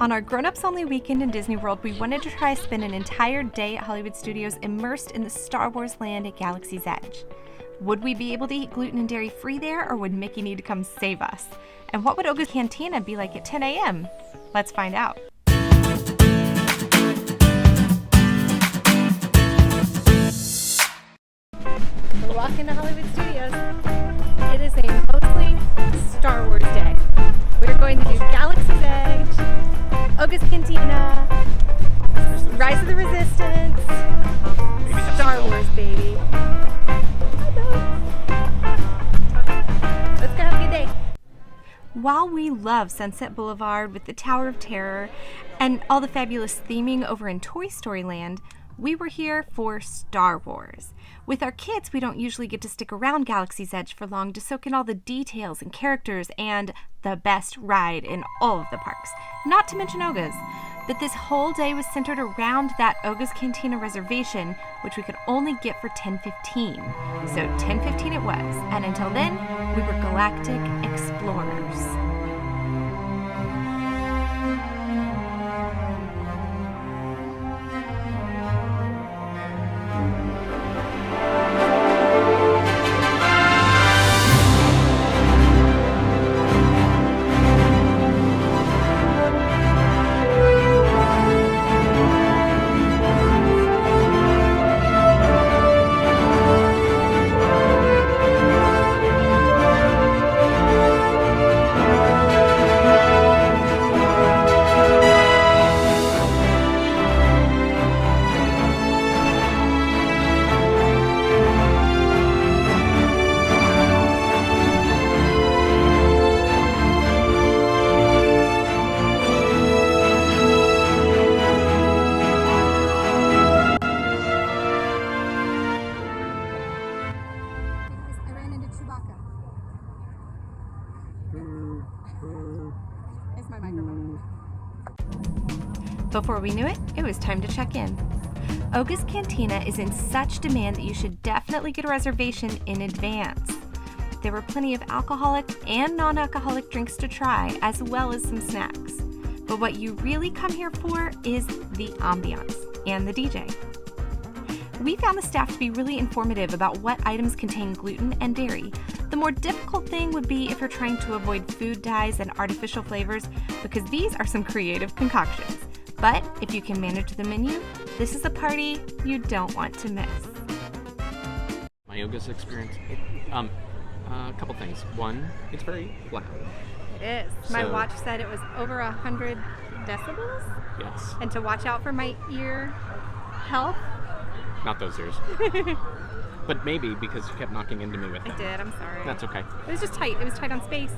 On our grown-ups only weekend in Disney World, we wanted to try to spend an entire day at Hollywood Studios immersed in the Star Wars land at Galaxy's Edge. Would we be able to eat gluten and dairy free there, or would Mickey need to come save us? And what would Ogas Cantina be like at 10 a.m.? Let's find out. We're walking to Hollywood Studios. It is a mostly Star Wars day. We're going to do Galaxy's Edge, Ogas Cantina, Rise of the Resistance, Star Wars, baby. Let's go have a good day. While we love Sunset Boulevard with the Tower of Terror and all the fabulous theming over in Toy Story Land, we were here for Star Wars. With our kids, we don't usually get to stick around Galaxy's Edge for long to soak in all the details and characters and the best ride in all of the parks, not to mention Ogas. But this whole day was centered around that Ogas Cantina reservation, which we could only get for 10:15. So 10:15 it was, and until then, we were galactic explorers. It's my microphone. Before we knew it, it was time to check in. Ogas Cantina is in such demand that you should definitely get a reservation in advance. There were plenty of alcoholic and non-alcoholic drinks to try, as well as some snacks. But what you really come here for is the ambiance and the DJ. We found the staff to be really informative about what items contain gluten and dairy. The more difficult thing would be if you're trying to avoid food dyes and artificial flavors, because these are some creative concoctions. But if you can manage the menu, this is a party you don't want to miss. My Ogas experience, a couple things. One, it's very loud. It is. My watch said it was over 100 decibels. Yes. And to watch out for my ear health. Not those ears. But maybe because you kept knocking into me with them. I did, I'm sorry. That's okay. It was just tight. It was tight on space.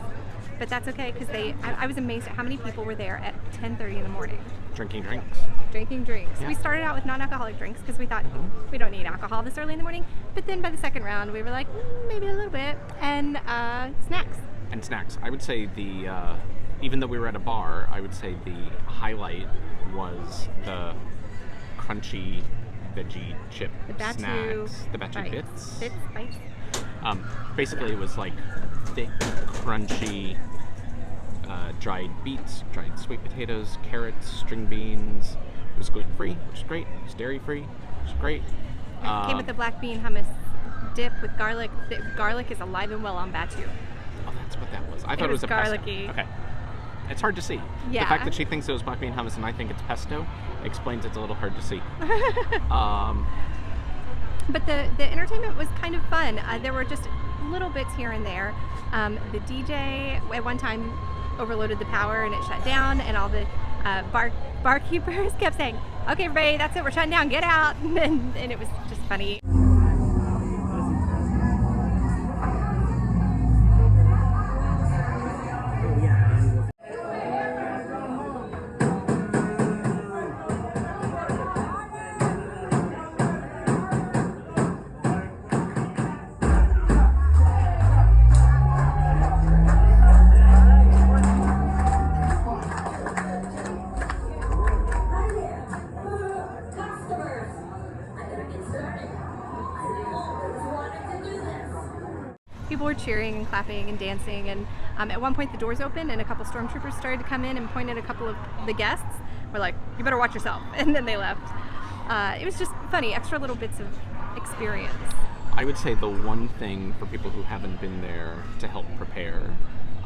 But that's okay, because I was amazed at how many people were there at 10:30 in the morning. Drinking drinks. Drinking drinks. Yeah. We started out with non-alcoholic drinks because we thought we don't need alcohol this early in the morning. But then by the second round, we were like, maybe a little bit. And snacks. And snacks. I would say even though we were at a bar, I would say the highlight was the crunchy veggie chip snacks. The Batu Bits. Bites. Basically, it was like thick, crunchy, dried beets, dried sweet potatoes, carrots, string beans. It was gluten-free, which is great. It was dairy-free, which is great. It came with the black bean hummus dip with garlic. The garlic is alive and well on Batu. Oh, that's what that was. I thought it was a garlicky. pesto. Okay. It's hard to see. Yeah. The fact that she thinks it was black bean hummus and I think it's pesto explains it's a little hard to see. But the entertainment was kind of fun. There were just little bits here and there. The DJ at one time overloaded the power and it shut down, and all the barkeepers kept saying, "Okay, everybody, that's it, we're shutting down, get out," and it was just funny. People were cheering and clapping and dancing, and At one point, the doors opened and a couple stormtroopers started to come in and point at a couple of the guests. We're like, you better watch yourself. And then they left. It was just funny, extra little bits of experience. I would say the one thing for people who haven't been there to help prepare,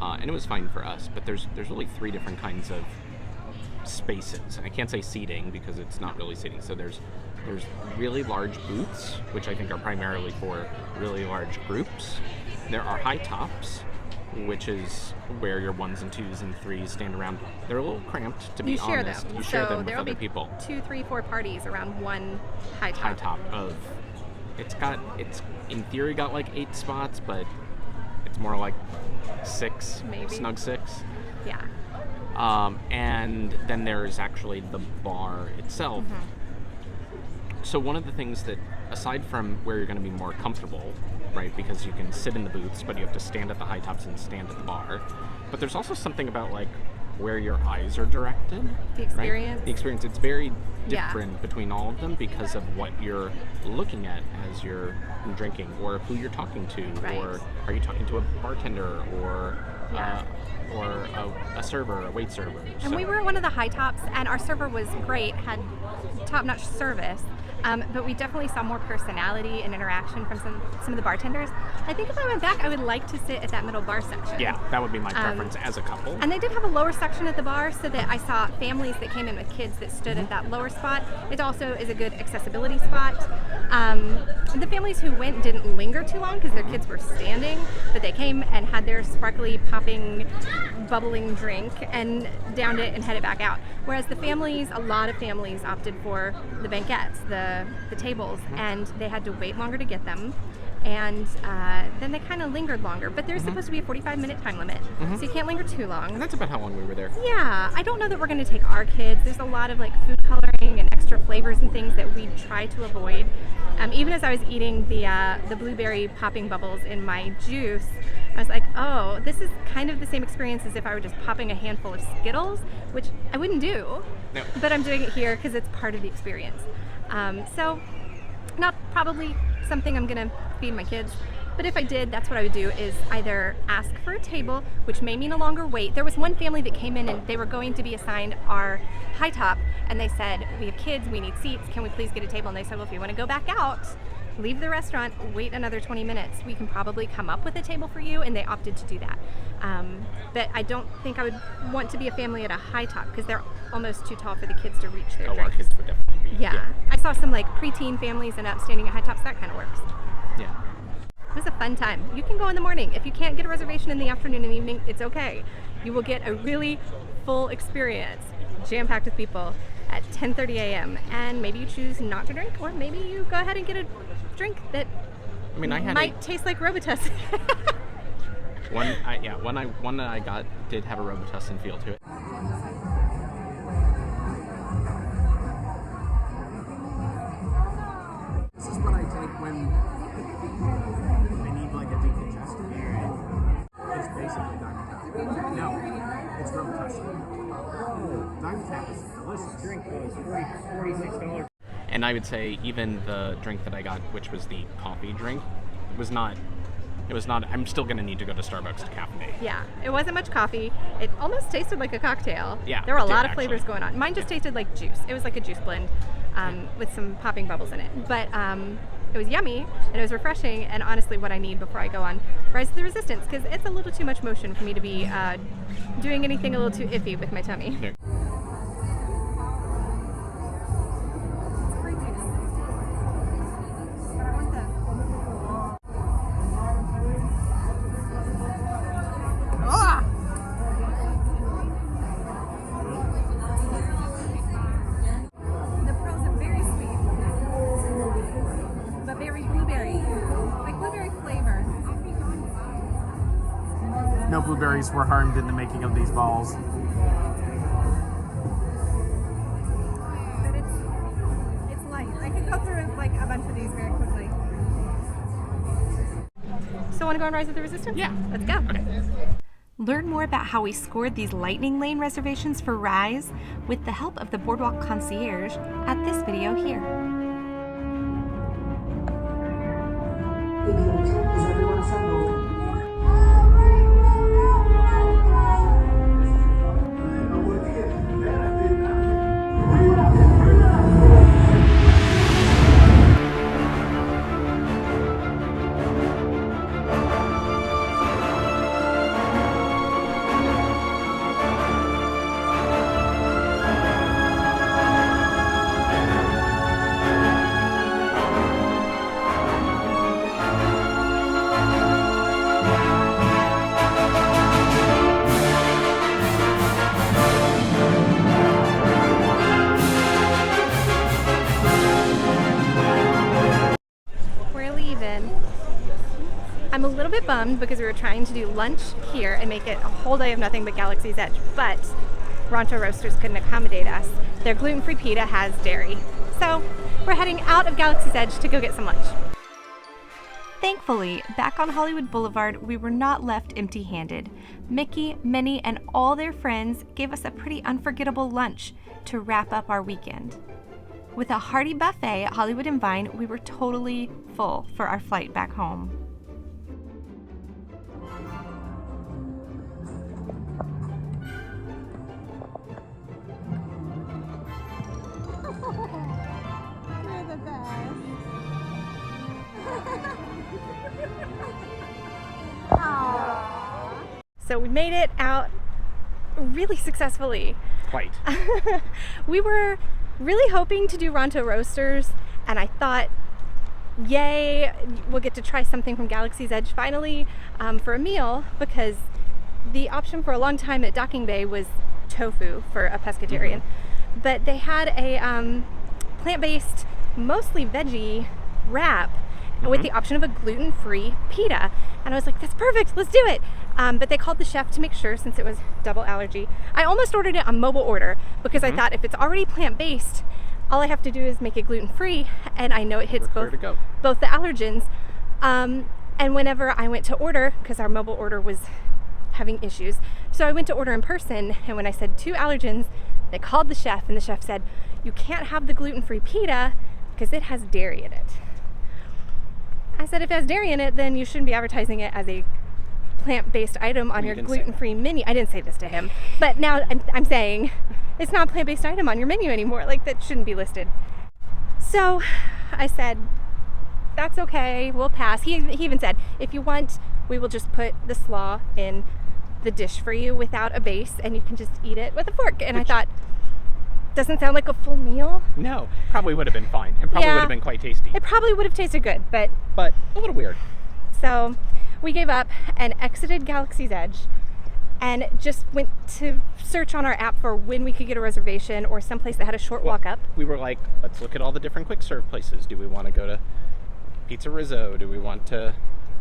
and it was fine for us, but there's really 3 different kinds of spaces. I can't say seating because it's not really seating. So there's really large booths, which I think are primarily for really large groups. There are high tops, which is where your 1s and 2s and 3s stand around. They're a little cramped, to be honest. You share them with other people. 2, 3, 4 parties around one high top. High top of, it's in theory got like 8 spots, but it's more like 6, maybe. Snug 6. Yeah. And then there's actually the bar itself. So one of the things that, aside from where you're going to be more comfortable, right, because you can sit in the booths, but you have to stand at the high tops and stand at the bar, but there's also something about like where your eyes are directed. The experience. Right? The experience. It's very different between all of them because of what you're looking at as you're drinking, or who you're talking to, or are you talking to a bartender, or a server, a wait server. And we were at one of the high tops, and our server was great, had top-notch service, but we definitely saw more personality and interaction from some of the bartenders. I think if I went back, I would like to sit at that middle bar section. Yeah, that would be my preference as a couple. And they did have a lower section at the bar, so that I saw families that came in with kids that stood at that lower spot. It also is a good accessibility spot. The families who went didn't linger too long because their kids were standing, but they came and had their sparkly, popping, bubbling drink and downed it and headed back out. Whereas the families, a lot of families opted for the banquettes, the tables, and they had to wait longer to get them. And then they kind of lingered longer, but there's supposed to be a 45-minute time limit, so you can't linger too long. And that's about how long we were there. Yeah, I don't know that we're going to take our kids. There's a lot of like food coloring and extra flavors and things that we try to avoid. Even as I was eating the blueberry popping bubbles in my juice, I was like, oh, this is kind of the same experience as if I were just popping a handful of Skittles, which I wouldn't do, but I'm doing it here because it's part of the experience. So not probably something I'm going to feed my kids, but if I did, that's what I would do, is either ask for a table, which may mean a longer wait. There was one family that came in and they were going to be assigned our high top, and they said, we have kids, we need seats, can we please get a table? And they said, well, if you want to go back out, leave the restaurant, wait another 20 minutes, we can probably come up with a table for you, and they opted to do that. But I don't think I would want to be a family at a high top because they're almost too tall for the kids to reach their drinks. Our kids would definitely be. Yeah. I saw some like preteen families and up standing at high tops, that kind of works. Yeah. It was a fun time. You can go in the morning. If you can't get a reservation in the afternoon and evening, it's okay. You will get a really full experience, jam-packed with people, at 10:30 a.m. And maybe you choose not to drink, or maybe you go ahead and get a drink that might taste like Robitussin. One that I got did have a Robitussin feel to it. This is what I take when I need like a decongestant. It's basically Diamond. No, it's Robitussin. Diamond Tap is delicious. Drink was $46. And I would say even the drink that I got, which was the coffee drink, was not. I'm still going to need to go to Starbucks to caffeinate. Yeah, it wasn't much coffee. It almost tasted like a cocktail. Yeah, there were a lot of flavors going on. Mine just tasted like juice. It was like a juice blend with some popping bubbles in it. But it was yummy, and it was refreshing, and honestly what I need before I go on Rise of the Resistance, because it's a little too much motion for me to be doing anything a little too iffy with my tummy. Yeah. No blueberries were harmed in the making of these balls. But it's light. I could go through like a bunch of these very quickly. So want to go on Rise of the Resistance? Yeah. Let's go. Okay. Learn more about how we scored these Lightning Lane reservations for Rise with the help of the Boardwalk Concierge at this video here. Is everyone assembled? bit bummed because we were trying to do lunch here and make it a whole day of nothing but Galaxy's Edge, but Ronto Roasters couldn't accommodate us. Their gluten-free pita has dairy. So we're heading out of Galaxy's Edge to go get some lunch. Thankfully, back on Hollywood Boulevard, we were not left empty-handed. Mickey, Minnie, and all their friends gave us a pretty unforgettable lunch to wrap up our weekend. With a hearty buffet at Hollywood and Vine, we were totally full for our flight back home. You're the best. So we made it out really successfully. Quite. We were really hoping to do Ronto Roasters, and I thought, yay, we'll get to try something from Galaxy's Edge finally for a meal, because the option for a long time at Docking Bay was tofu for a pescatarian. But they had a plant-based, mostly veggie wrap with the option of a gluten-free pita. And I was like, that's perfect, let's do it. But they called the chef to make sure, since it was double allergy. I almost ordered it on mobile order because I thought if it's already plant-based, all I have to do is make it gluten-free, and I know it hits both the allergens. And whenever I went to order, because our mobile order was having issues, so I went to order in person, and when I said 2 allergens, they called the chef, and the chef said, you can't have the gluten-free pita because it has dairy in it. I said, if it has dairy in it, then you shouldn't be advertising it as a plant-based item on your gluten-free menu. I didn't say this to him, but now I'm saying it's not a plant-based item on your menu anymore. Like, that shouldn't be listed. So I said, that's okay, we'll pass. He even said, if you want, we will just put the slaw in the dish for you without a base, and you can just eat it with a fork. And I thought, doesn't sound like a full meal. No, probably would have been fine. It probably would have been quite tasty. It probably would have tasted good, but a little weird. So we gave up and exited Galaxy's Edge and just went to search on our app for when we could get a reservation or someplace that had a short walk up. We were like, let's look at all the different quick serve places. Do we want to go to Pizza Rizzo? Do we want to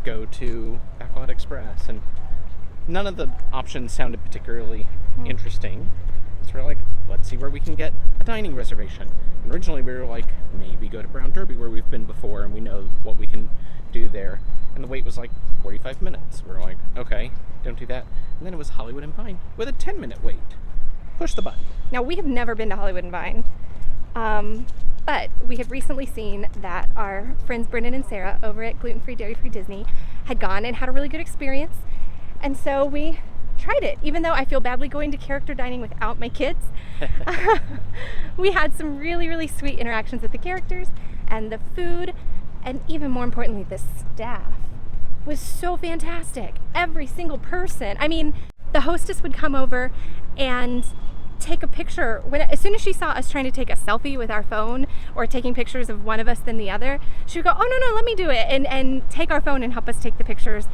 go to Backlot Express? And none of the options sounded particularly interesting. So we're like, let's see where we can get a dining reservation. And originally we were like, maybe go to Brown Derby where we've been before and we know what we can do there. And the wait was like 45 minutes. We're like, okay, don't do that. And then it was Hollywood and Vine with a 10-minute wait. Push the button. Now, we have never been to Hollywood and Vine, but we had recently seen that our friends Brennan and Sarah over at Gluten Free Dairy Free Disney had gone and had a really good experience. And so we tried it, even though I feel badly going to character dining without my kids. We had some really, really sweet interactions with the characters and the food, and even more importantly, the staff was so fantastic. Every single person. I mean, the hostess would come over and take a picture. As soon as she saw us trying to take a selfie with our phone or taking pictures of one of us than the other, she would go, oh, no, let me do it, and take our phone and help us take the pictures.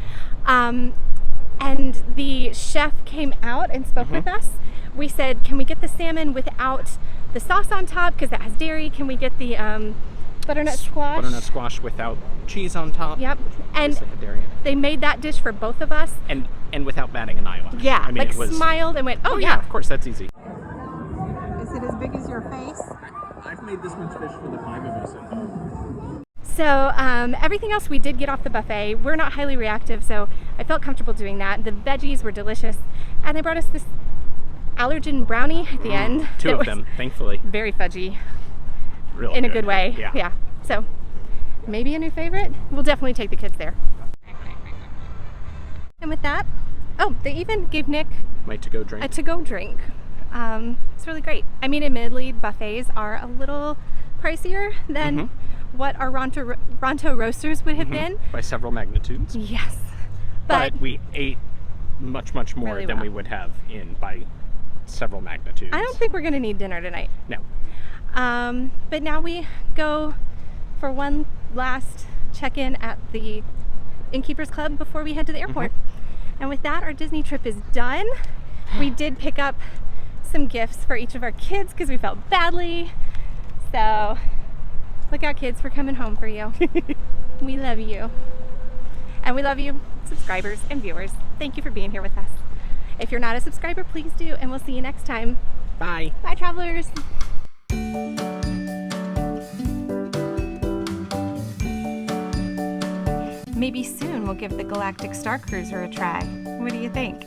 And the chef came out and spoke with us. We said, can we get the salmon without the sauce on top because that has dairy? Can we get the butternut squash? Butternut squash without cheese on top. Yep. And dairy in it. They made that dish for both of us. And without batting an eyelash. Yeah, I mean, like it was, smiled and went, oh yeah, of course, that's easy. Is it as big as your face? I've made this much fish for the 5 of us at home. So everything else we did get off the buffet. We're not highly reactive, so I felt comfortable doing that. The veggies were delicious, and they brought us this allergen brownie at the end. 2 of them, thankfully. Very fudgy. Really in a good way. Yeah. So maybe a new favorite. We'll definitely take the kids there. And with that, oh, they even gave Nick my to-go drink. A to-go drink. It's really great. I mean, admittedly, buffets are a little pricier than what our Ronto Roasters would have been. By several magnitudes. Yes. But we ate much more really than we would have by several magnitudes. I don't think we're going to need dinner tonight. No. But now we go for one last check-in at the Innkeepers Club before we head to the airport. And with that, our Disney trip is done. We did pick up some gifts for each of our kids because we felt badly. So look out, kids, we're coming home for you. We love you. And we love you, subscribers and viewers. Thank you for being here with us. If you're not a subscriber, please do, and we'll see you next time. Bye. Bye, travelers. Maybe soon we'll give the Galactic Star Cruiser a try. What do you think?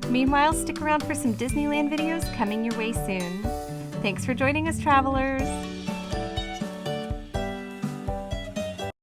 Meanwhile, stick around for some Disneyland videos coming your way soon. Thanks for joining us, travelers.